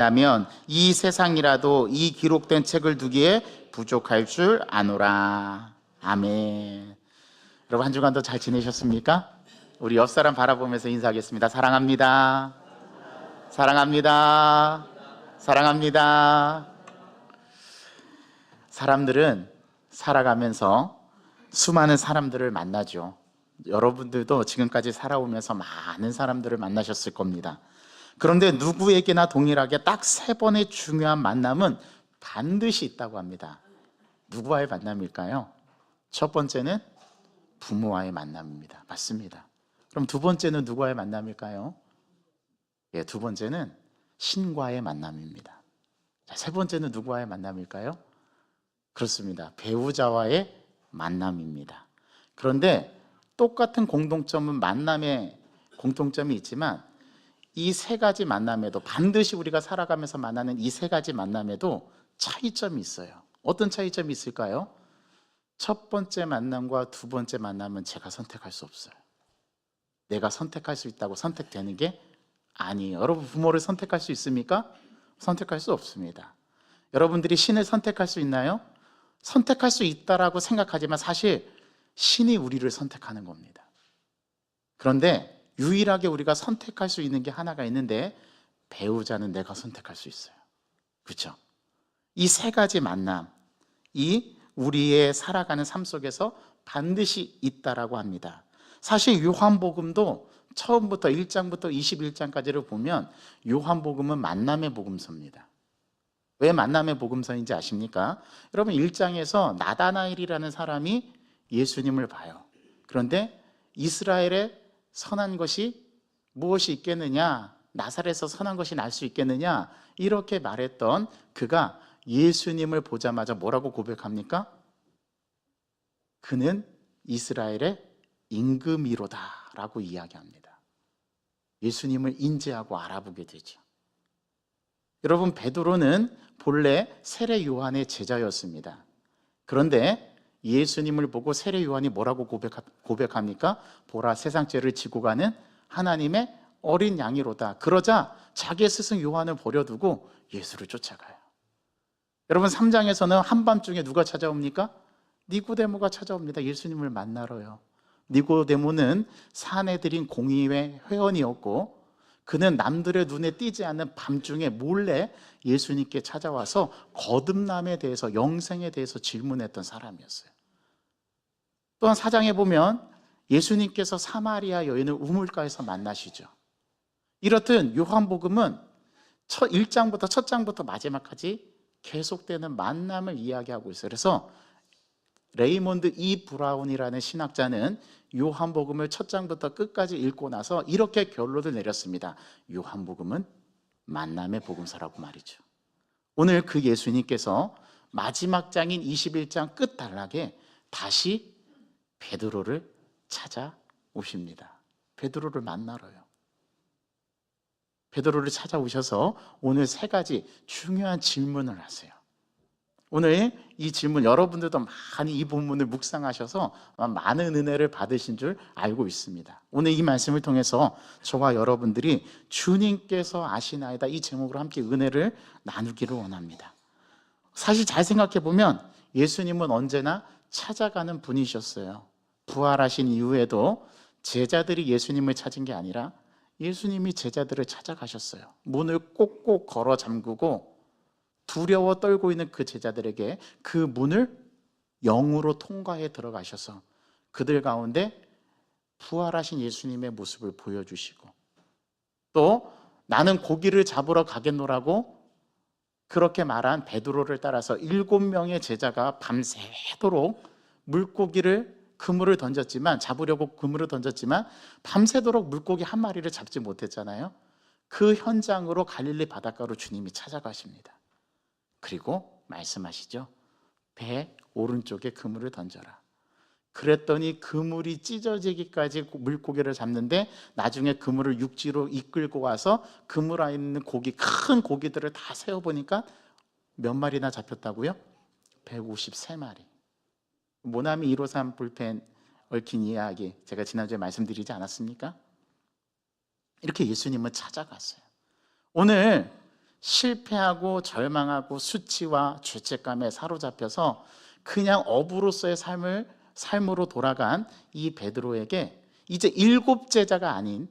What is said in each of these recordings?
라면 이 세상이라도 이 기록된 책을 두기에 부족할 줄 아노라. 아멘. 여러분 한 주간도 잘 지내셨습니까? 우리 옆 사람 바라보면서 인사하겠습니다. 사랑합니다. 사랑합니다. 사랑합니다. 사람들은 살아가면서 수많은 사람들을 만나죠. 여러분들도 지금까지 살아오면서 많은 사람들을 만나셨을 겁니다. 그런데 누구에게나 동일하게 딱 3번의 중요한 만남은 반드시 있다고 합니다. 누구와의 만남일까요? 첫 번째는 부모와의 만남입니다. 맞습니다. 그럼 두 번째는 누구와의 만남일까요? 예, 두 번째는 신과의 만남입니다. 자, 세 번째는 누구와의 만남일까요? 그렇습니다. 배우자와의 만남입니다. 그런데 똑같은 공통점은 만남의 공통점이 있지만 이 3가지 만남에도 반드시 우리가 살아가면서 만나는 이 3가지 만남에도 차이점이 있어요. 어떤 차이점이 있을까요? 첫 번째 만남과 두 번째 만남은 제가 선택할 수 없어요. 내가 선택할 수 있다고 선택되는 게 아니에요. 여러분 부모를 선택할 수 있습니까? 선택할 수 없습니다. 여러분들이 신을 선택할 수 있나요? 선택할 수 있다라고 생각하지만 사실 신이 우리를 선택하는 겁니다. 그런데 유일하게 우리가 선택할 수 있는 게 하나가 있는데 배우자는 내가 선택할 수 있어요. 그렇죠? 이 3가지 만남, 이 우리의 살아가는 삶 속에서 반드시 있다라고 합니다. 사실 요한복음도 처음부터 1장부터 21장까지를 보면 요한복음은 만남의 복음서입니다. 왜 만남의 복음서인지 아십니까? 여러분 1장에서 나다나엘이라는 사람이 예수님을 봐요. 그런데 이스라엘에 선한 것이 무엇이 있겠느냐? 나사렛에서 선한 것이 날 수 있겠느냐? 이렇게 말했던 그가 예수님을 보자마자 뭐라고 고백합니까? 그는 이스라엘의 임금이로다 라고 이야기합니다. 예수님을 인지하고 알아보게 되죠. 여러분 베드로는 본래 세례 요한의 제자였습니다. 그런데 예수님을 보고 세례 요한이 뭐라고 고백합니까? 보라 세상 죄를 지고 가는 하나님의 어린 양이로다. 그러자 자기의 스승 요한을 버려두고 예수를 쫓아가요. 여러분 3장에서는 한밤중에 누가 찾아옵니까? 니고데모가 찾아옵니다. 예수님을 만나러요. 니고데모는 사내들인 공의회 회원이었고 그는 남들의 눈에 띄지 않는 밤중에 몰래 예수님께 찾아와서 거듭남에 대해서 영생에 대해서 질문했던 사람이었어요. 또한 4장에 보면 예수님께서 사마리아 여인을 우물가에서 만나시죠. 이렇듯 요한복음은 1장부터 첫 장부터 마지막까지 계속되는 만남을 이야기하고 있어요. 그래서 레이몬드 E. 브라운이라는 신학자는 요한복음을 첫 장부터 끝까지 읽고 나서 이렇게 결론을 내렸습니다. 요한복음은 만남의 복음서라고 말이죠. 오늘 그 예수님께서 마지막 장인 21장 끝단락에 다시 베드로를 찾아오십니다. 베드로를 만나러요. 베드로를 찾아오셔서 오늘 3가지 중요한 질문을 하세요. 오늘 이 질문 여러분들도 많이 이 본문을 묵상하셔서 많은 은혜를 받으신 줄 알고 있습니다. 오늘 이 말씀을 통해서 저와 여러분들이 주님께서 아시나이다 이 제목으로 함께 은혜를 나누기를 원합니다. 사실 잘 생각해 보면 예수님은 언제나 찾아가는 분이셨어요. 부활하신 이후에도 제자들이 예수님을 찾은 게 아니라 예수님이 제자들을 찾아가셨어요. 문을 꼭꼭 걸어 잠그고 두려워 떨고 있는 그 제자들에게 그 문을 영으로 통과해 들어가셔서 그들 가운데 부활하신 예수님의 모습을 보여주시고 또 나는 고기를 잡으러 가겠노라고 그렇게 말한 베드로를 따라서 7명의 제자가 밤새도록 물고기를 그물을 던졌지만 잡으려고 그물을 던졌지만 밤새도록 물고기 한 마리를 잡지 못했잖아요. 그 현장으로 갈릴리 바닷가로 주님이 찾아가십니다. 그리고 말씀하시죠. 배 오른쪽에 그물을 던져라. 그랬더니 그물이 찢어지기까지 물고기를 잡는데 나중에 그물을 육지로 이끌고 와서 그물 안에 있는 고기, 큰 고기들을 다 세어보니까 몇 마리나 잡혔다고요? 153마리. 모나미 153 불펜 얽힌 이야기 제가 지난주에 말씀드리지 않았습니까? 이렇게 예수님은 찾아갔어요. 오늘 실패하고 절망하고 수치와 죄책감에 사로잡혀서 그냥 어부로서의 삶으로 돌아간 이 베드로에게 이제 7제자가 아닌,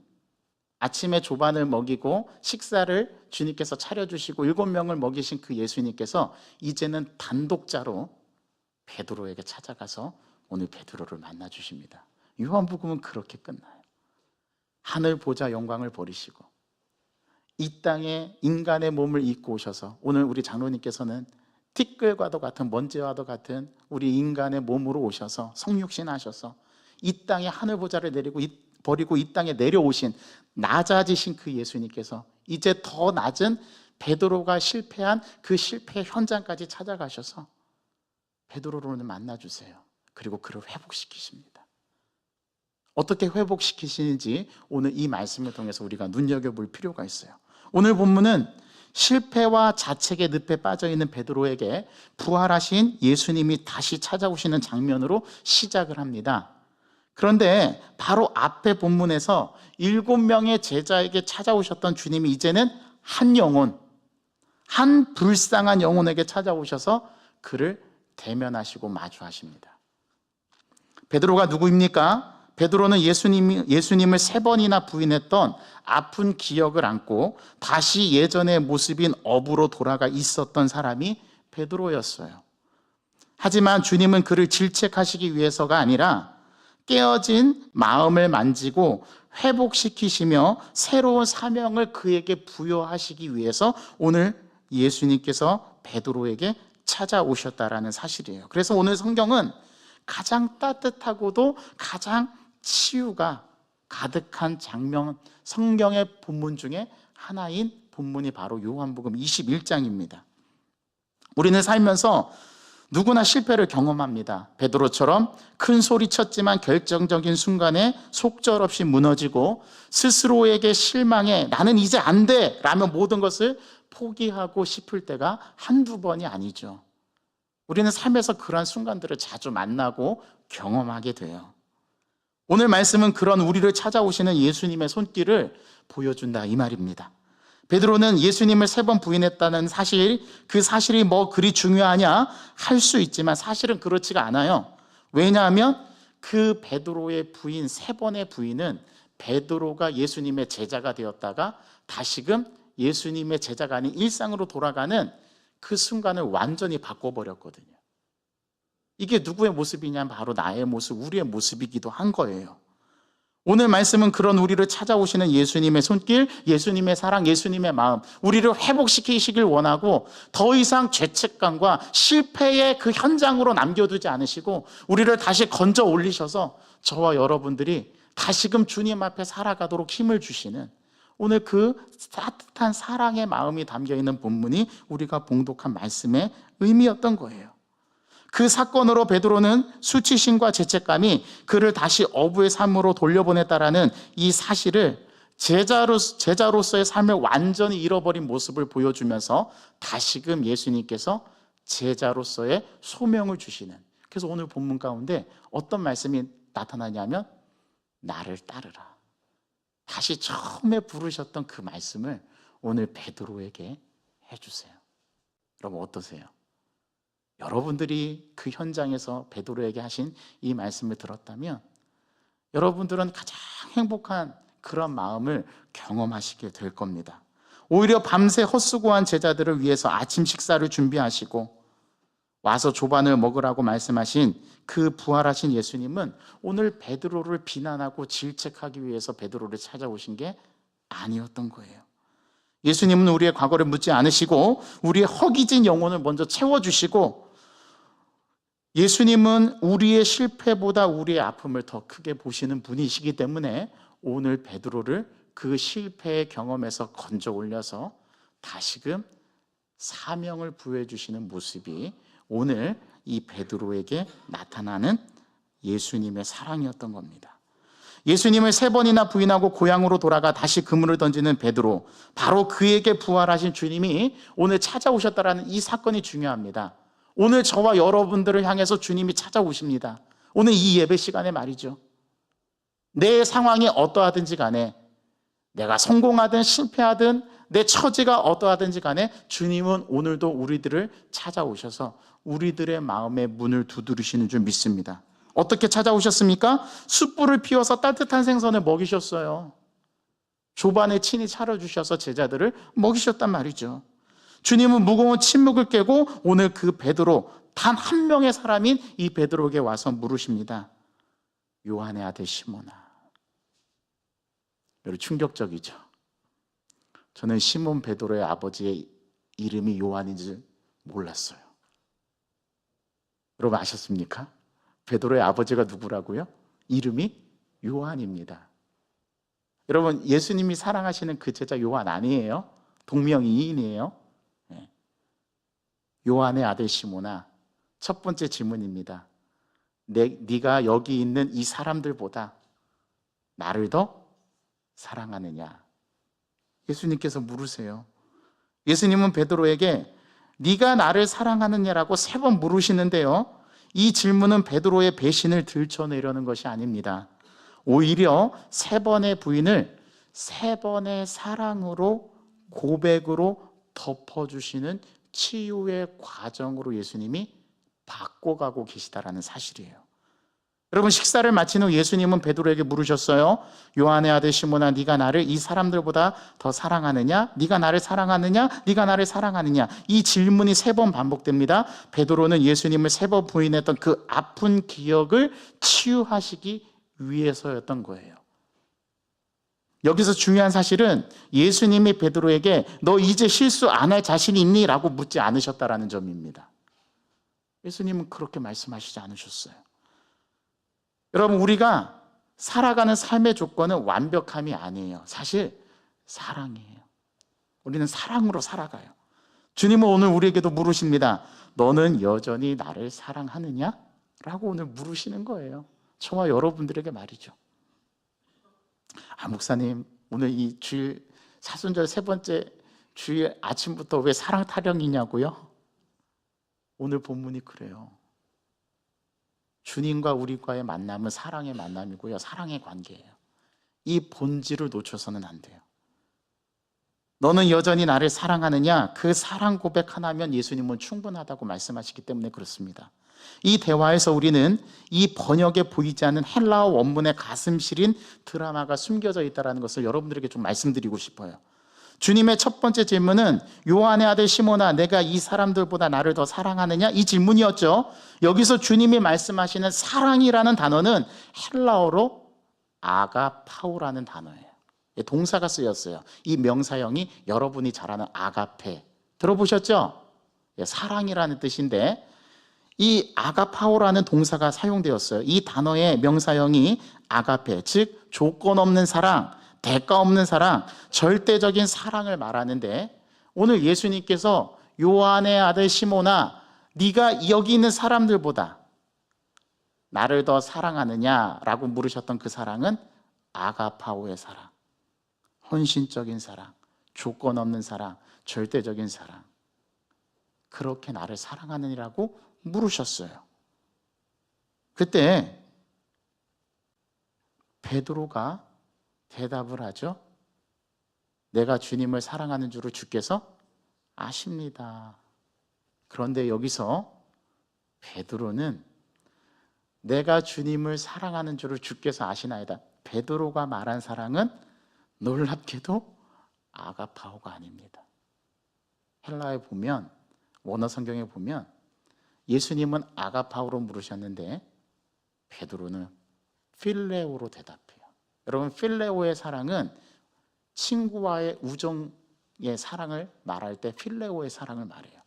아침에 조반을 먹이고 식사를 주님께서 차려주시고 7명을 먹이신 그 예수님께서 이제는 단독자로 베드로에게 찾아가서 오늘 베드로를 만나 주십니다. 요한복음은 그렇게 끝나요. 하늘 보좌 영광을 버리시고 이 땅에 인간의 몸을 입고 오셔서, 오늘 우리 장로님께서는 티끌과도 같은, 먼지와도 같은 우리 인간의 몸으로 오셔서 성육신 하셔서 이 땅에 하늘 보좌를 버리고 이 땅에 내려오신, 낮아지신 그 예수님께서 이제 더 낮은 베드로가 실패한 그 실패 현장까지 찾아가셔서 베드로를 오늘 만나주세요. 그리고 그를 회복시키십니다. 어떻게 회복시키시는지 오늘 이 말씀을 통해서 우리가 눈여겨볼 필요가 있어요. 오늘 본문은 실패와 자책의 늪에 빠져있는 베드로에게 부활하신 예수님이 다시 찾아오시는 장면으로 시작을 합니다. 그런데 바로 앞에 본문에서 7명의 제자에게 찾아오셨던 주님이 이제는 한 영혼, 한 불쌍한 영혼에게 찾아오셔서 그를 대면하시고 마주하십니다. 베드로가 누구입니까? 베드로는 예수님을 3번이나 부인했던 아픈 기억을 안고 다시 예전의 모습인 어부로 돌아가 있었던 사람이 베드로였어요. 하지만 주님은 그를 질책하시기 위해서가 아니라 깨어진 마음을 만지고 회복시키시며 새로운 사명을 그에게 부여하시기 위해서 오늘 예수님께서 베드로에게 찾아오셨다라는 사실이에요. 그래서 오늘 성경은 가장 따뜻하고도 가장 치유가 가득한 장면, 성경의 본문 중에 하나인 본문이 바로 요한복음 21장입니다. 우리는 살면서 누구나 실패를 경험합니다. 베드로처럼 큰 소리 쳤지만 결정적인 순간에 속절없이 무너지고 스스로에게 실망해 나는 이제 안 돼 라며 모든 것을 포기하고 싶을 때가 한두 번이 아니죠. 우리는 삶에서 그러한 순간들을 자주 만나고 경험하게 돼요. 오늘 말씀은 그런 우리를 찾아오시는 예수님의 손길을 보여준다 이 말입니다. 베드로는 예수님을 3번 부인했다는 사실, 그 사실이 뭐 그리 중요하냐 할 수 있지만 사실은 그렇지가 않아요. 왜냐하면 그 베드로의 부인, 3번의 부인은 베드로가 예수님의 제자가 되었다가 다시금 예수님의 제자가 아닌 일상으로 돌아가는 그 순간을 완전히 바꿔버렸거든요. 이게 누구의 모습이냐면 바로 나의 모습, 우리의 모습이기도 한 거예요. 오늘 말씀은 그런 우리를 찾아오시는 예수님의 손길, 예수님의 사랑, 예수님의 마음, 우리를 회복시키시길 원하고 더 이상 죄책감과 실패의 그 현장으로 남겨두지 않으시고 우리를 다시 건져 올리셔서 저와 여러분들이 다시금 주님 앞에 살아가도록 힘을 주시는 오늘 그 따뜻한 사랑의 마음이 담겨있는 본문이 우리가 봉독한 말씀의 의미였던 거예요. 그 사건으로 베드로는 수치심과 죄책감이 그를 다시 어부의 삶으로 돌려보냈다라는 이 사실을 제자로서의 삶을 완전히 잃어버린 모습을 보여주면서 다시금 예수님께서 제자로서의 소명을 주시는, 그래서 오늘 본문 가운데 어떤 말씀이 나타나냐면 나를 따르라, 다시 처음에 부르셨던 그 말씀을 오늘 베드로에게 해주세요. 여러분 어떠세요? 여러분들이 그 현장에서 베드로에게 하신 이 말씀을 들었다면 여러분들은 가장 행복한 그런 마음을 경험하시게 될 겁니다. 오히려 밤새 헛수고한 제자들을 위해서 아침 식사를 준비하시고 와서 조반을 먹으라고 말씀하신 그 부활하신 예수님은 오늘 베드로를 비난하고 질책하기 위해서 베드로를 찾아오신 게 아니었던 거예요. 예수님은 우리의 과거를 묻지 않으시고 우리의 허기진 영혼을 먼저 채워주시고, 예수님은 우리의 실패보다 우리의 아픔을 더 크게 보시는 분이시기 때문에 오늘 베드로를 그 실패의 경험에서 건져 올려서 다시금 사명을 부여해 주시는 모습이 오늘 이 베드로에게 나타나는 예수님의 사랑이었던 겁니다. 예수님을 3번이나 부인하고 고향으로 돌아가 다시 그물을 던지는 베드로, 바로 그에게 부활하신 주님이 오늘 찾아오셨다라는 이 사건이 중요합니다. 오늘 저와 여러분들을 향해서 주님이 찾아오십니다. 오늘 이 예배 시간에 말이죠. 내 상황이 어떠하든지 간에, 내가 성공하든 실패하든 내 처지가 어떠하든지 간에 주님은 오늘도 우리들을 찾아오셔서 우리들의 마음의 문을 두드리시는 줄 믿습니다. 어떻게 찾아오셨습니까? 숯불을 피워서 따뜻한 생선을 먹이셨어요. 조반에 친히 차려주셔서 제자들을 먹이셨단 말이죠. 주님은 무거운 침묵을 깨고 오늘 그 베드로, 단 한 명의 사람인 이 베드로에게 와서 물으십니다. 요한의 아들 시몬아. 여러분, 충격적이죠. 저는 시몬 베드로의 아버지의 이름이 요한인 줄 몰랐어요. 여러분 아셨습니까? 베드로의 아버지가 누구라고요? 이름이 요한입니다. 여러분, 예수님이 사랑하시는 그 제자 요한 아니에요? 동명이인이에요. 요한의 아들 시몬아, 첫 번째 질문입니다. 네가 여기 있는 이 사람들보다 나를 더 사랑하느냐? 예수님께서 물으세요. 예수님은 베드로에게 네가 나를 사랑하느냐라고 3번 물으시는데요, 이 질문은 베드로의 배신을 들춰내려는 것이 아닙니다. 오히려 3번의 부인을 3번의 사랑으로, 고백으로 덮어주시는 치유의 과정으로 예수님이 바꿔가고 계시다라는 사실이에요. 여러분, 식사를 마친 후 예수님은 베드로에게 물으셨어요. 요한의 아들 시몬아, 네가 나를 이 사람들보다 더 사랑하느냐? 네가 나를 사랑하느냐? 네가 나를 사랑하느냐? 이 질문이 3번 반복됩니다. 베드로는 예수님을 3번 부인했던 그 아픈 기억을 치유하시기 위해서였던 거예요. 여기서 중요한 사실은 예수님이 베드로에게 너 이제 실수 안 할 자신이 있니? 라고 묻지 않으셨다라는 점입니다. 예수님은 그렇게 말씀하시지 않으셨어요. 여러분, 우리가 살아가는 삶의 조건은 완벽함이 아니에요. 사실 사랑이에요. 우리는 사랑으로 살아가요. 주님은 오늘 우리에게도 물으십니다. 너는 여전히 나를 사랑하느냐? 라고 오늘 물으시는 거예요. 저와 여러분들에게 말이죠. 목사님, 오늘 이 주일 사순절 3번째 주일 아침부터 왜 사랑 타령이냐고요? 오늘 본문이 그래요. 주님과 우리과의 만남은 사랑의 만남이고요, 사랑의 관계예요. 이 본질을 놓쳐서는 안 돼요. 너는 여전히 나를 사랑하느냐? 그 사랑 고백 하나면 예수님은 충분하다고 말씀하시기 때문에 그렇습니다. 이 대화에서 우리는 이 번역에 보이지 않는 헬라어 원문의 가슴 시린 드라마가 숨겨져 있다는 것을 여러분들에게 좀 말씀드리고 싶어요. 주님의 첫 번째 질문은 요한의 아들 시몬아, 내가 이 사람들보다 나를 더 사랑하느냐? 이 질문이었죠. 여기서 주님이 말씀하시는 사랑이라는 단어는 헬라어로 아가파우라는 단어예요. 동사가 쓰였어요. 이 명사형이 여러분이 잘 아는 아가페, 들어보셨죠? 사랑이라는 뜻인데 이 아가파오라는 동사가 사용되었어요. 이 단어의 명사형이 아가페, 즉 조건 없는 사랑, 대가 없는 사랑, 절대적인 사랑을 말하는데, 오늘 예수님께서 요한의 아들 시몬아, 네가 여기 있는 사람들보다 나를 더 사랑하느냐라고 물으셨던 그 사랑은 아가파오의 사랑, 헌신적인 사랑, 조건 없는 사랑, 절대적인 사랑, 그렇게 나를 사랑하느니라고 물으셨어요. 그때 베드로가 대답을 하죠. 내가 주님을 사랑하는 줄을 주께서 아십니다. 그런데 여기서 베드로는 내가 주님을 사랑하는 줄을 주께서 아시나이다. 베드로가 말한 사랑은 놀랍게도 아가파오가 아닙니다. 헬라에 보면, 원어 성경에 보면 예수님은 아가파오로 물으셨는데 베드로는 필레오로 대답해요. 여러분, 필레오의 사랑은 친구와의 우정의 사랑을 말할 때 필레오의 사랑을 말해요.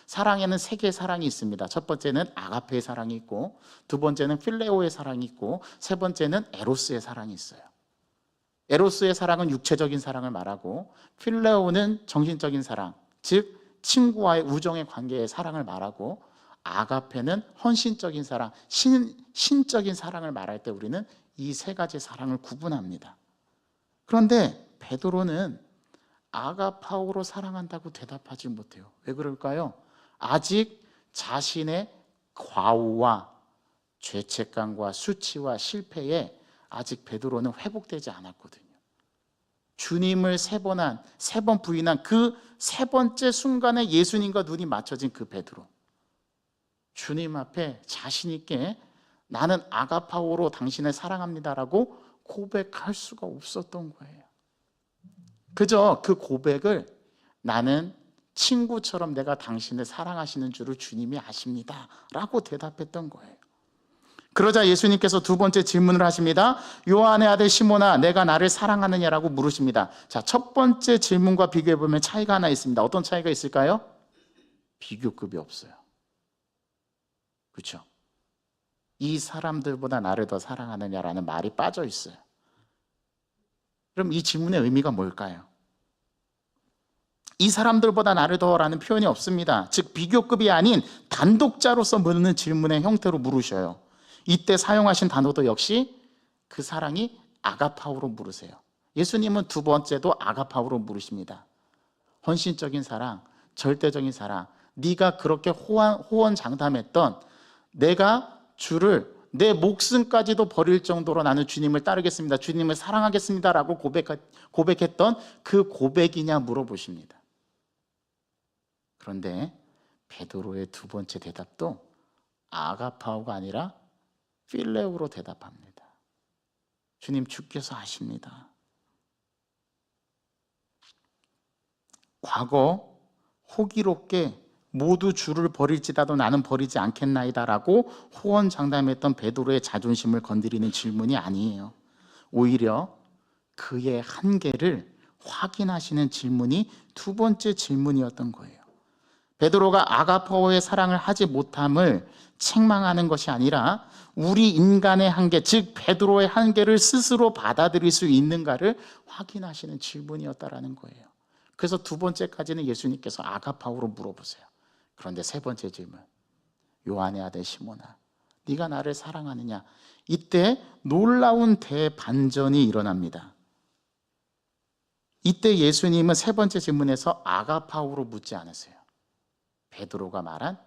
사랑에는 3개의 사랑이 있습니다. 첫 번째는 아가페의 사랑이 있고, 두 번째는 필레오의 사랑이 있고, 세 번째는 에로스의 사랑이 있어요. 에로스의 사랑은 육체적인 사랑을 말하고, 필레오는 정신적인 사랑, 즉 친구와의 우정의 관계의 사랑을 말하고, 아가페는 헌신적인 사랑, 신적인 사랑을 말할 때 우리는 이 3가지 사랑을 구분합니다. 그런데 베드로는 아가파오로 사랑한다고 대답하지 못해요. 왜 그럴까요? 아직 자신의 과오와 죄책감과 수치와 실패에 아직 베드로는 회복되지 않았거든요. 주님을 세 번 부인한 그 세 번째 순간에 예수님과 눈이 맞춰진 그 베드로, 주님 앞에 자신 있게 나는 아가파오로 당신을 사랑합니다라고 고백할 수가 없었던 거예요. 그저 그 고백을 나는 친구처럼 내가 당신을 사랑하시는 줄을 주님이 아십니다 라고 대답했던 거예요. 그러자 예수님께서 두 번째 질문을 하십니다. 요한의 아들 시몬아, 내가 나를 사랑하느냐라고 물으십니다. 자, 첫 번째 질문과 비교해 보면 차이가 하나 있습니다. 어떤 차이가 있을까요? 비교급이 없어요. 그렇죠? 이 사람들보다 나를 더 사랑하느냐라는 말이 빠져 있어요. 그럼 이 질문의 의미가 뭘까요? 이 사람들보다 나를 더라는 표현이 없습니다. 즉 비교급이 아닌 단독자로서 묻는 질문의 형태로 물으셔요. 이때 사용하신 단어도 역시 그 사랑이 아가파오로 물으세요. 예수님은 두 번째도 아가파오로 물으십니다. 헌신적인 사랑, 절대적인 사랑, 네가 그렇게 호언장담했던 내가 주를 내 목숨까지도 버릴 정도로 나는 주님을 따르겠습니다, 주님을 사랑하겠습니다 라고 고백했던 그 고백이냐 물어보십니다. 그런데 베드로의 두 번째 대답도 아가파오가 아니라 필레오로 대답합니다. 주님, 주께서 아십니다. 과거 호기롭게 모두 주를 버릴지라도 나는 버리지 않겠나이다라고 호언장담했던 베드로의 자존심을 건드리는 질문이 아니에요. 오히려 그의 한계를 확인하시는 질문이 두 번째 질문이었던 거예요. 베드로가 아가파오의 사랑을 하지 못함을 책망하는 것이 아니라 우리 인간의 한계, 즉 베드로의 한계를 스스로 받아들일 수 있는가를 확인하시는 질문이었다라는 거예요. 그래서 두 번째까지는 예수님께서 아가파오로 물어보세요. 그런데 세 번째 질문, 요한의 아들 시몬아, 네가 나를 사랑하느냐? 이때 놀라운 대반전이 일어납니다. 이때 예수님은 세 번째 질문에서 아가파오로 묻지 않으세요. 베드로가 말한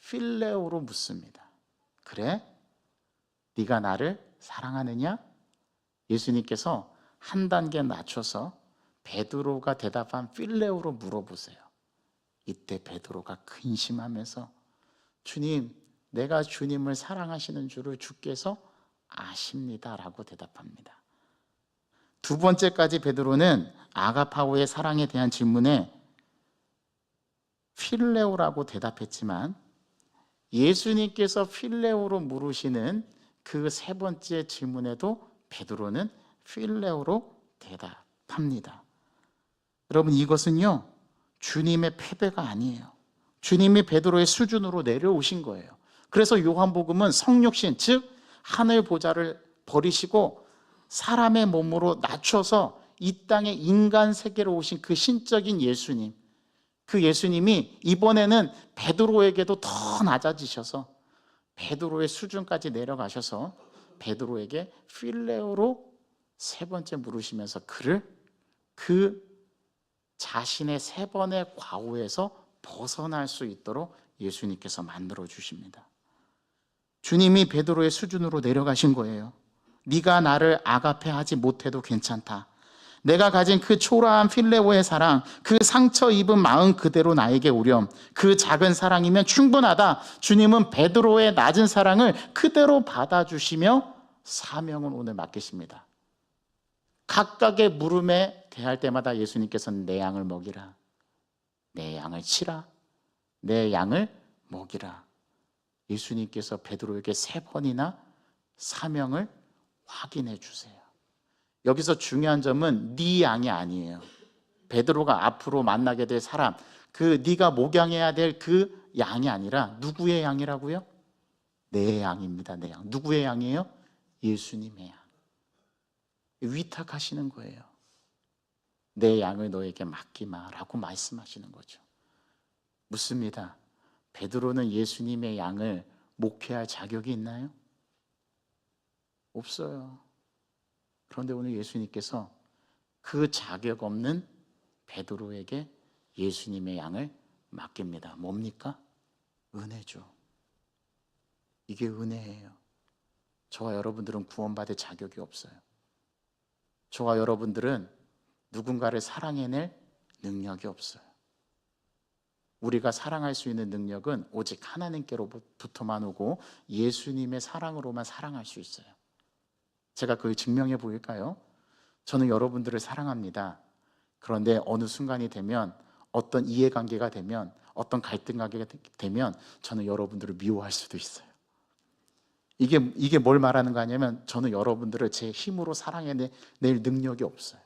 필레오로 묻습니다. 그래? 네가 나를 사랑하느냐? 예수님께서 한 단계 낮춰서 베드로가 대답한 필레오로 물어보세요. 이때 베드로가 근심하면서 주님, 내가 주님을 사랑하시는 줄을 주께서 아십니다 라고 대답합니다. 두 번째까지 베드로는 아가파오의 사랑에 대한 질문에 필레오라고 대답했지만 예수님께서 필레오로 물으시는 그 세 번째 질문에도 베드로는 필레오로 대답합니다. 여러분, 이것은요 주님의 패배가 아니에요. 주님이 베드로의 수준으로 내려오신 거예요. 그래서 요한복음은 성육신, 즉 하늘 보좌를 버리시고 사람의 몸으로 낮춰서 이 땅의 인간 세계로 오신 그 신적인 예수님, 그 예수님이 이번에는 베드로에게도 더 낮아지셔서 베드로의 수준까지 내려가셔서 베드로에게 필레오로 세 번째 물으시면서 그를 그 자신의 세 번의 과오에서 벗어날 수 있도록 예수님께서 만들어 주십니다. 주님이 베드로의 수준으로 내려가신 거예요. 네가 나를 아가페하지 못해도 괜찮다. 내가 가진 그 초라한 필레오의 사랑, 그 상처 입은 마음 그대로 나에게 오렴. 그 작은 사랑이면 충분하다. 주님은 베드로의 낮은 사랑을 그대로 받아주시며 사명을 오늘 맡기십니다. 각각의 물음에 대할 때마다 예수님께서는 내 양을 먹이라, 내 양을 치라, 내 양을 먹이라. 예수님께서 베드로에게 세 번이나 사명을 확인해 주세요. 여기서 중요한 점은 네 양이 아니에요. 베드로가 앞으로 만나게 될 사람, 그 네가 목양해야 될 그 양이 아니라 누구의 양이라고요? 내 양입니다. 내 양. 누구의 양이에요? 예수님의 양. 위탁하시는 거예요. 내 양을 너에게 맡기마라고 말씀하시는 거죠. 묻습니다. 베드로는 예수님의 양을 목회할 자격이 있나요? 없어요. 그런데 오늘 예수님께서 그 자격 없는 베드로에게 예수님의 양을 맡깁니다. 뭡니까? 은혜죠. 이게 은혜예요. 저와 여러분들은 구원받을 자격이 없어요. 저와 여러분들은 누군가를 사랑해낼 능력이 없어요. 우리가 사랑할 수 있는 능력은 오직 하나님께로부터만 오고 예수님의 사랑으로만 사랑할 수 있어요. 제가 그걸 증명해 보일까요? 저는 여러분들을 사랑합니다. 그런데 어느 순간이 되면, 어떤 이해관계가 되면, 어떤 갈등관계가 되면 저는 여러분들을 미워할 수도 있어요. 이게 뭘 말하는 거 아니냐면, 저는 여러분들을 제 힘으로 사랑해낼 능력이 없어요.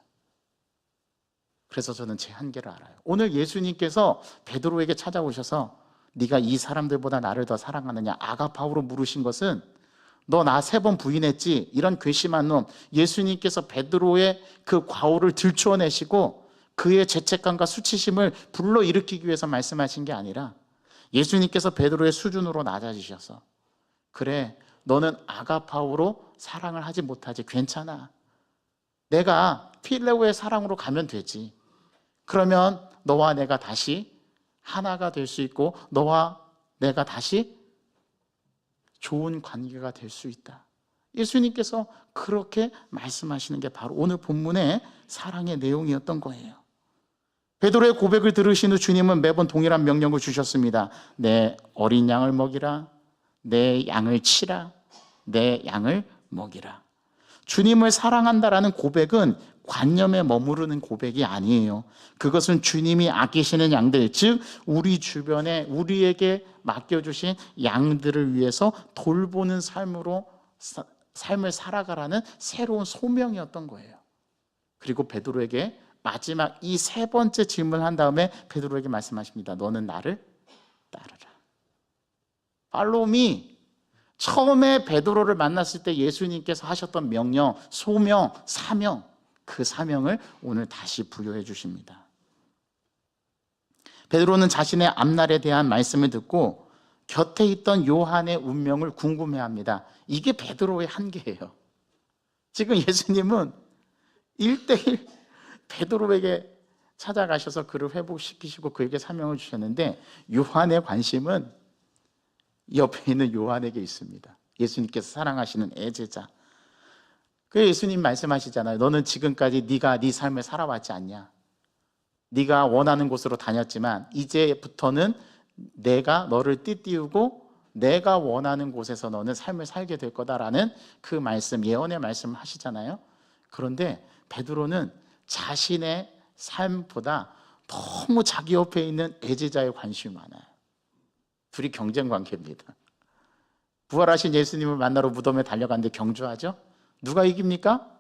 그래서 저는 제 한계를 알아요. 오늘 예수님께서 베드로에게 찾아오셔서 네가 이 사람들보다 나를 더 사랑하느냐, 아가파오로 물으신 것은 너 나 3번 부인했지? 이런 괘씸한 놈. 예수님께서 베드로의 그 과오를 들추어내시고 그의 죄책감과 수치심을 불러일으키기 위해서 말씀하신 게 아니라, 예수님께서 베드로의 수준으로 낮아지셔서, 그래, 너는 아가파오로 사랑을 하지 못하지, 괜찮아, 내가 필레오의 사랑으로 가면 되지. 그러면 너와 내가 다시 하나가 될 수 있고 너와 내가 다시 좋은 관계가 될 수 있다. 예수님께서 그렇게 말씀하시는 게 바로 오늘 본문의 사랑의 내용이었던 거예요. 베드로의 고백을 들으신 후 주님은 매번 동일한 명령을 주셨습니다. 내 어린 양을 먹이라, 내 양을 치라, 내 양을 먹이라. 주님을 사랑한다라는 고백은 관념에 머무르는 고백이 아니에요. 그것은 주님이 아끼시는 양들, 즉 우리 주변에 우리에게 맡겨주신 양들을 위해서 돌보는 삶을 살아가라는 새로운 소명이었던 거예요. 그리고 베드로에게 마지막 이 3번째 질문을 한 다음에 베드로에게 말씀하십니다. 너는 나를 따르라. Follow me. 처음에 베드로를 만났을 때 예수님께서 하셨던 명령, 소명, 사명, 그 사명을 오늘 다시 부여해 주십니다. 베드로는 자신의 앞날에 대한 말씀을 듣고 곁에 있던 요한의 운명을 궁금해합니다. 이게 베드로의 한계예요. 지금 예수님은 1대1 베드로에게 찾아가셔서 그를 회복시키시고 그에게 사명을 주셨는데, 요한의 관심은 옆에 있는 요한에게 있습니다. 예수님께서 사랑하시는 애제자. 그 예수님 말씀하시잖아요. 너는 지금까지 네가 네 삶을 살아왔지 않냐? 네가 원하는 곳으로 다녔지만 이제부터는 내가 너를 띠띠우고 내가 원하는 곳에서 너는 삶을 살게 될 거다라는 그 말씀, 예언의 말씀을 하시잖아요. 그런데 베드로는 자신의 삶보다 너무 자기 옆에 있는 애제자에 관심이 많아요. 둘이 경쟁 관계입니다. 부활하신 예수님을 만나러 무덤에 달려갔는데 경주하죠? 누가 이깁니까?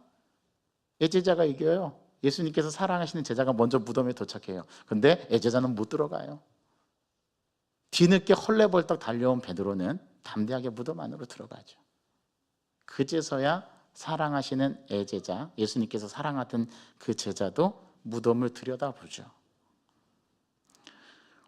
애제자가 이겨요. 예수님께서 사랑하시는 제자가 먼저 무덤에 도착해요. 근데 애제자는 못 들어가요. 뒤늦게 헐레벌떡 달려온 베드로는 담대하게 무덤 안으로 들어가죠. 그제서야 사랑하시는 애제자, 예수님께서 사랑하던 그 제자도 무덤을 들여다보죠.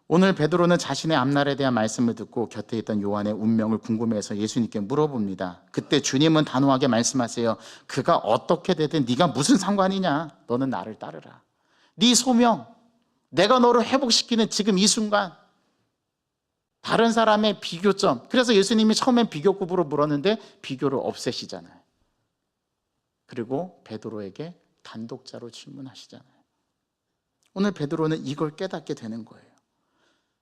오늘 베드로는 자신의 앞날에 대한 말씀을 듣고 곁에 있던 요한의 운명을 궁금해해서 예수님께 물어봅니다. 그때 주님은 단호하게 말씀하세요. 그가 어떻게 되든 네가 무슨 상관이냐? 너는 나를 따르라. 네 소명, 내가 너를 회복시키는 지금 이 순간, 다른 사람의 비교점. 그래서 예수님이 처음엔 비교급으로 물었는데 비교를 없애시잖아요. 그리고 베드로에게 단독자로 질문하시잖아요. 오늘 베드로는 이걸 깨닫게 되는 거예요.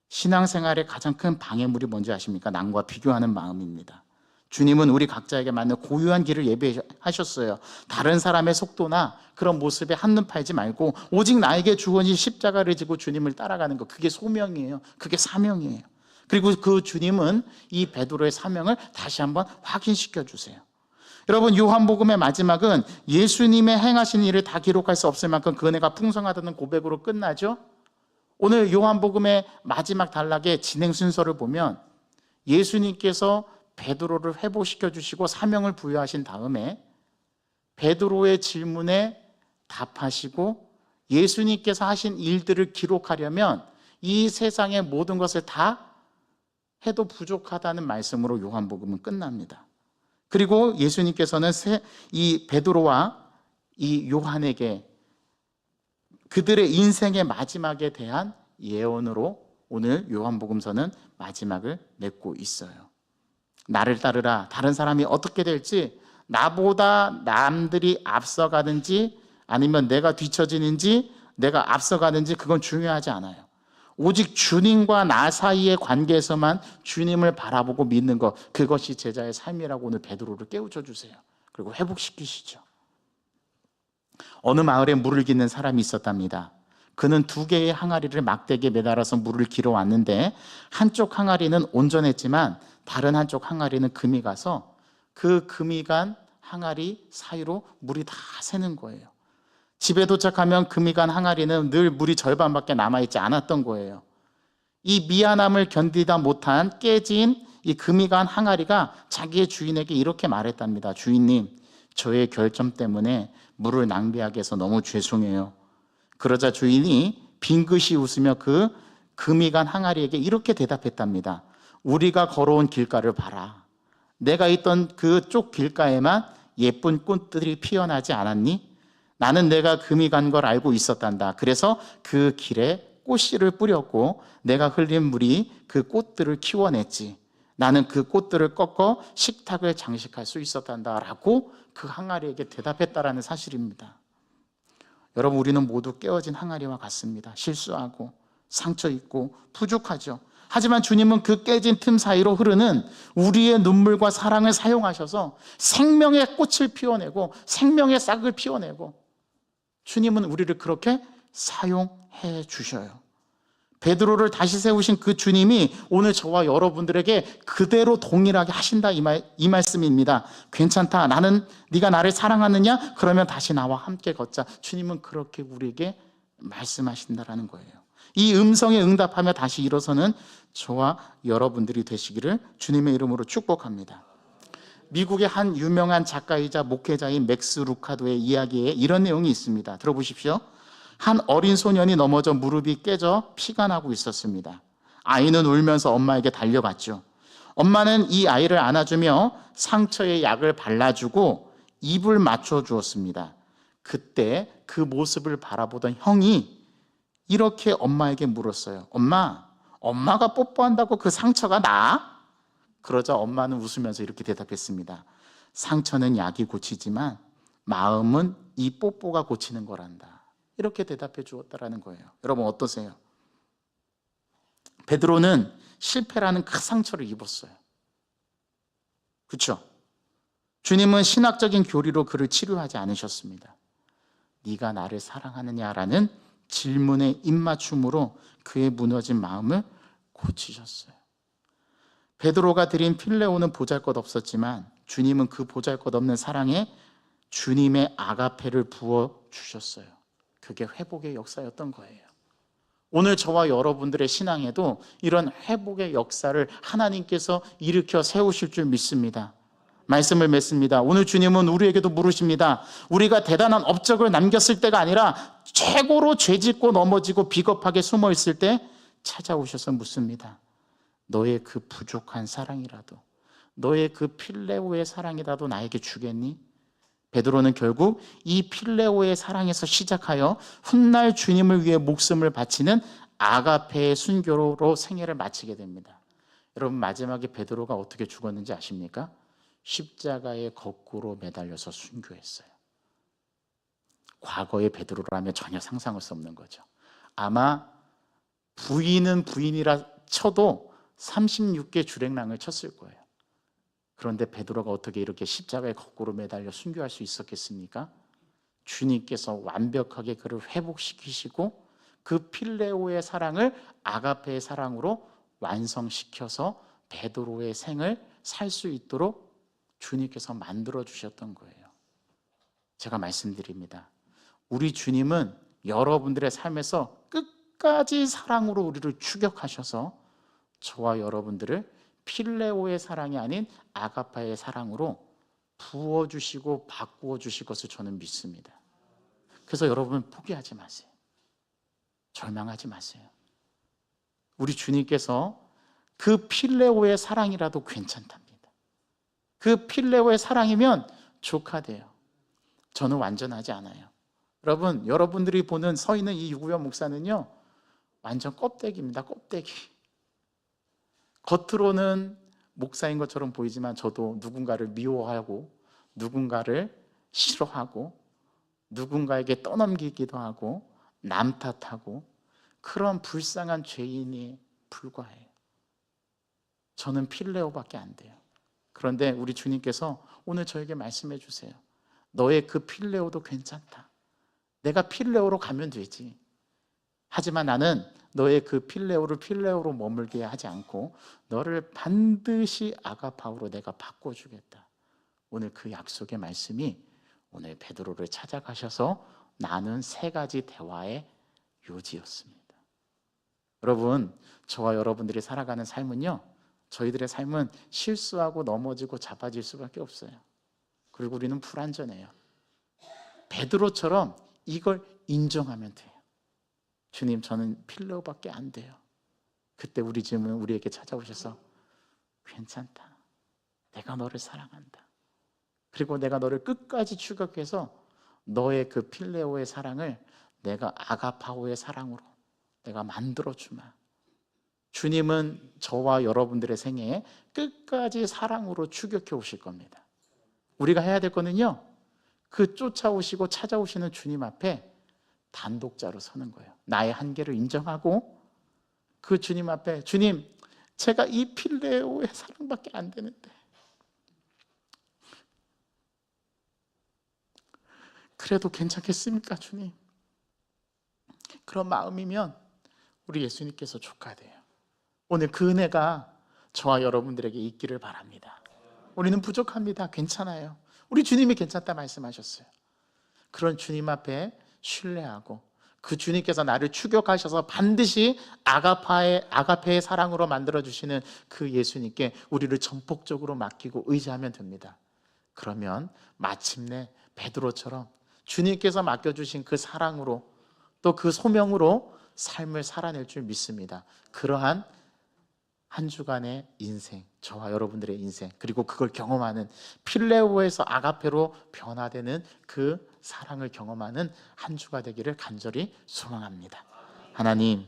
신앙생활의 가장 큰 방해물이 뭔지 아십니까? 남과 비교하는 마음입니다. 주님은 우리 각자에게 맞는 고유한 길을 예비하셨어요. 다른 사람의 속도나 그런 모습에 한눈 팔지 말고 오직 나에게 주어진 십자가를 지고 주님을 따라가는 것, 그게 소명이에요. 그게 사명이에요. 그리고 그 주님은 이 베드로의 사명을 다시 한번 확인시켜 주세요. 여러분, 요한복음의 마지막은 예수님의 행하신 일을 다 기록할 수 없을 만큼 그 은혜가 풍성하다는 고백으로 끝나죠. 오늘 요한복음의 마지막 단락의 진행 순서를 보면 예수님께서 베드로를 회복시켜 주시고 사명을 부여하신 다음에 베드로의 질문에 답하시고 예수님께서 하신 일들을 기록하려면 이 세상의 모든 것을 다 해도 부족하다는 말씀으로 요한복음은 끝납니다. 그리고 예수님께서는 이 베드로와 이 요한에게 그들의 인생의 마지막에 대한 예언으로 오늘 요한복음서는 마지막을 맺고 있어요. 나를 따르라. 다른 사람이 어떻게 될지, 나보다 남들이 앞서가든지 아니면 내가 뒤처지는지 내가 앞서가는지 그건 중요하지 않아요. 오직 주님과 나 사이의 관계에서만 주님을 바라보고 믿는 것, 그것이 제자의 삶이라고 오늘 베드로를 깨우쳐 주세요. 그리고 회복시키시죠. 어느 마을에 물을 기는 사람이 있었답니다. 그는 2개의 항아리를 막대기에 매달아서 물을 길어 왔는데 한쪽 항아리는 온전했지만 다른 한쪽 항아리는 금이 가서 그 금이 간 항아리 사이로 물이 다 새는 거예요. 집에 도착하면 금이 간 항아리는 늘 물이 절반밖에 남아있지 않았던 거예요. 이 미안함을 견디다 못한 깨진 이 금이 간 항아리가 자기의 주인에게 이렇게 말했답니다. 주인님, 저의 결점 때문에 물을 낭비하게 해서 너무 죄송해요. 그러자 주인이 빙긋이 웃으며 그 금이 간 항아리에게 이렇게 대답했답니다. 우리가 걸어온 길가를 봐라. 내가 있던 그쪽 길가에만 예쁜 꽃들이 피어나지 않았니? 나는 내가 금이 간 걸 알고 있었단다. 그래서 그 길에 꽃씨를 뿌렸고 내가 흘린 물이 그 꽃들을 키워냈지. 나는 그 꽃들을 꺾어 식탁을 장식할 수 있었단다 라고 그 항아리에게 대답했다라는 사실입니다. 여러분, 우리는 모두 깨어진 항아리와 같습니다. 실수하고 상처 있고 부족하죠. 하지만 주님은 그 깨진 틈 사이로 흐르는 우리의 눈물과 사랑을 사용하셔서 생명의 꽃을 피워내고 생명의 싹을 피워내고 주님은 우리를 그렇게 사용해 주셔요. 베드로를 다시 세우신 그 주님이 오늘 저와 여러분들에게 그대로 동일하게 하신다 이 말씀입니다. 괜찮다. 네가 나를 사랑하느냐? 그러면 다시 나와 함께 걷자. 주님은 그렇게 우리에게 말씀하신다라는 거예요. 이 음성에 응답하며 다시 일어서는 저와 여러분들이 되시기를 주님의 이름으로 축복합니다. 미국의 한 유명한 작가이자 목회자인 맥스 루카도의 이야기에 이런 내용이 있습니다. 들어보십시오. 한 어린 소년이 넘어져 무릎이 깨져 피가 나고 있었습니다. 아이는 울면서 엄마에게 달려갔죠. 엄마는 이 아이를 안아주며 상처에 약을 발라주고 입을 맞춰주었습니다. 그때 그 모습을 바라보던 형이 이렇게 엄마에게 물었어요. 엄마가 뽀뽀한다고 그 상처가 나? 그러자 엄마는 웃으면서 이렇게 대답했습니다. 상처는 약이 고치지만 마음은 이 뽀뽀가 고치는 거란다. 이렇게 대답해 주었다라는 거예요. 여러분 어떠세요? 베드로는 실패라는 큰 상처를 입었어요. 그렇죠? 주님은 신학적인 교리로 그를 치료하지 않으셨습니다. 네가 나를 사랑하느냐라는 질문의 입맞춤으로 그의 무너진 마음을 고치셨어요. 베드로가 드린 필레오는 보잘것없었지만 주님은 그 보잘것없는 사랑에 주님의 아가페를 부어주셨어요. 그게 회복의 역사였던 거예요. 오늘 저와 여러분들의 신앙에도 이런 회복의 역사를 하나님께서 일으켜 세우실 줄 믿습니다. 말씀을 맺습니다. 오늘 주님은 우리에게도 물으십니다. 우리가 대단한 업적을 남겼을 때가 아니라 최고로 죄짓고 넘어지고 비겁하게 숨어 있을 때 찾아오셔서 묻습니다. 너의 그 부족한 사랑이라도, 너의 그 필레오의 사랑이라도 나에게 주겠니? 베드로는 결국 이 필레오의 사랑에서 시작하여 훗날 주님을 위해 목숨을 바치는 아가페의 순교로 생애를 마치게 됩니다. 여러분, 마지막에 베드로가 어떻게 죽었는지 아십니까? 십자가에 거꾸로 매달려서 순교했어요. 과거의 베드로라면 전혀 상상할 수 없는 거죠. 아마 부인은 부인이라 쳐도 36개 주랭랑을 쳤을 거예요. 그런데 베드로가 어떻게 이렇게 십자가에 거꾸로 매달려 순교할 수 있었겠습니까? 주님께서 완벽하게 그를 회복시키시고 그 필레오의 사랑을 아가페의 사랑으로 완성시켜서 베드로의 생을 살 수 있도록 주님께서 만들어 주셨던 거예요. 제가 말씀드립니다. 우리 주님은 여러분들의 삶에서 끝까지 사랑으로 우리를 추격하셔서 저와 여러분들을 필레오의 사랑이 아닌 아가파의 사랑으로 부어주시고 바꾸어 주실 것을 저는 믿습니다. 그래서 여러분 포기하지 마세요. 절망하지 마세요. 우리 주님께서 그 필레오의 사랑이라도 괜찮답니다. 그 필레오의 사랑이면 족하대요. 저는 완전하지 않아요. 여러분, 여러분들이 보는 서 있는 이 유구현 목사는요, 완전 껍데기입니다. 껍데기. 겉으로는 목사인 것처럼 보이지만 저도 누군가를 미워하고 누군가를 싫어하고 누군가에게 떠넘기기도 하고 남 탓하고 그런 불쌍한 죄인이 불과해요. 저는 필레오밖에 안 돼요. 그런데 우리 주님께서 오늘 저에게 말씀해 주세요. 너의 그 필레오도 괜찮다. 내가 필레오로 가면 되지. 하지만 나는 너의 그 필레오를 필레오로 머물게 하지 않고 너를 반드시 아가파오로 내가 바꿔주겠다. 오늘 그 약속의 말씀이 오늘 베드로를 찾아가셔서 나눈 세 가지 대화의 요지였습니다. 여러분, 저와 여러분들이 살아가는 삶은요, 저희들의 삶은 실수하고 넘어지고 자빠질 수밖에 없어요. 그리고 우리는 불완전해요. 베드로처럼 이걸 인정하면 돼요. 주님, 저는 필레오밖에 안 돼요. 그때 우리 주님은 우리에게 찾아오셔서 괜찮다. 내가 너를 사랑한다. 그리고 내가 너를 끝까지 추격해서 너의 그 필레오의 사랑을 내가 아가파오의 사랑으로 내가 만들어주마. 주님은 저와 여러분들의 생애에 끝까지 사랑으로 추격해 오실 겁니다. 우리가 해야 될 거는요, 그 쫓아오시고 찾아오시는 주님 앞에 단독자로 서는 거예요. 나의 한계를 인정하고 그 주님 앞에, 주님, 제가 이 필레오의 사랑밖에 안 되는데 그래도 괜찮겠습니까, 주님? 그런 마음이면 우리 예수님께서 족하대요. 오늘 그 은혜가 저와 여러분들에게 있기를 바랍니다. 우리는 부족합니다. 괜찮아요. 우리 주님이 괜찮다 말씀하셨어요. 그런 주님 앞에 신뢰하고 그 주님께서 나를 추격하셔서 반드시 아가페의 사랑으로 만들어주시는 그 예수님께 우리를 전폭적으로 맡기고 의지하면 됩니다. 그러면 마침내 베드로처럼 주님께서 맡겨주신 그 사랑으로 또 그 소명으로 삶을 살아낼 줄 믿습니다. 그러한 한 주간의 인생, 저와 여러분들의 인생, 그리고 그걸 경험하는 필레오에서 아가페로 변화되는 그 사랑을 경험하는 한 주가 되기를 간절히 소망합니다. 하나님,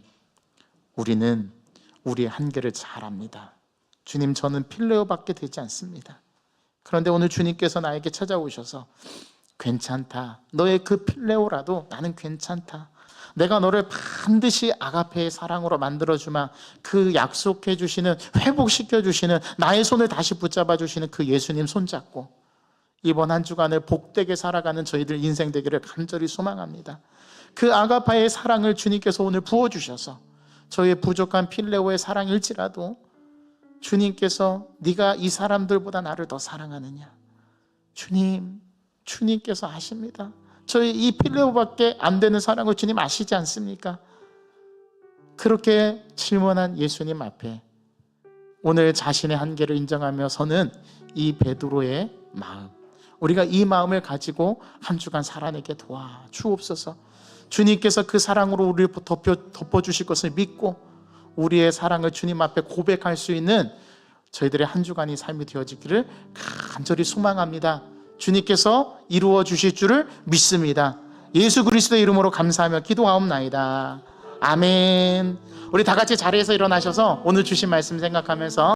우리는 우리의 한계를 잘 압니다. 주님, 저는 필레오밖에 되지 않습니다. 그런데 오늘 주님께서 나에게 찾아오셔서 괜찮다. 너의 그 필레오라도 나는 괜찮다. 내가 너를 반드시 아가페의 사랑으로 만들어주마. 그 약속해 주시는, 회복시켜 주시는, 나의 손을 다시 붙잡아 주시는 그 예수님 손잡고 이번 한 주간을 복되게 살아가는 저희들 인생 되기를 간절히 소망합니다. 그 아가파의 사랑을 주님께서 오늘 부어주셔서 저희의 부족한 필레오의 사랑일지라도 주님께서 네가 이 사람들보다 나를 더 사랑하느냐, 주님께서 아십니다. 저희 이 필레오밖에 안 되는 사랑을 주님 아시지 않습니까? 그렇게 질문한 예수님 앞에 오늘 자신의 한계를 인정하며 서는 이 베드로의 마음, 우리가 이 마음을 가지고 한 주간 살아내게 도와주옵소서. 주님께서 그 사랑으로 우리를 덮어주실 것을 믿고 우리의 사랑을 주님 앞에 고백할 수 있는 저희들의 한 주간이 삶이 되어지기를 간절히 소망합니다. 주님께서 이루어 주실 줄을 믿습니다. 예수 그리스도의 이름으로 감사하며 기도하옵나이다. 아멘. 우리 다 같이 자리에서 일어나셔서 오늘 주신 말씀 생각하면서